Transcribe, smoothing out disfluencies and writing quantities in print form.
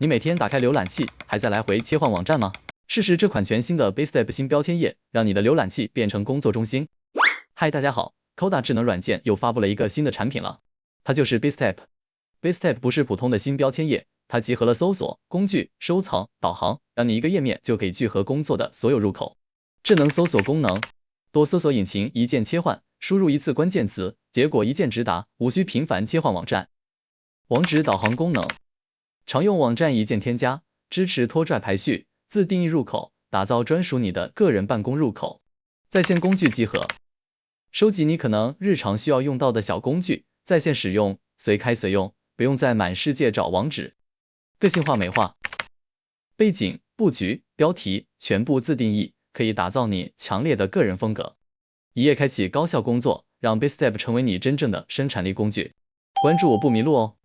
你每天打开浏览器，还在来回切换网站吗？试试这款全新的 BaseTap 新标签页，让你的浏览器变成工作中心。嗨，大家好 ，Coda 智能软件又发布了一个新的产品了，它就是 BaseTap。BaseTap 不是普通的新标签页，它集合了搜索、工具、收藏、导航，让你一个页面就可以聚合工作的所有入口。智能搜索功能，多搜索引擎一键切换，输入一次关键词，结果一键直达，无需频繁切换网站。网址导航功能。常用网站一键添加，支持拖拽排序，自定义入口，打造专属你的个人办公入口。在线工具集合，收集你可能日常需要用到的小工具，在线使用，随开随用，不用在满世界找网址。个性化美化，背景、布局、标题全部自定义，可以打造你强烈的个人风格。一页开启高效工作，让 BaseTap 成为你真正的生产力工具。关注我不迷路哦。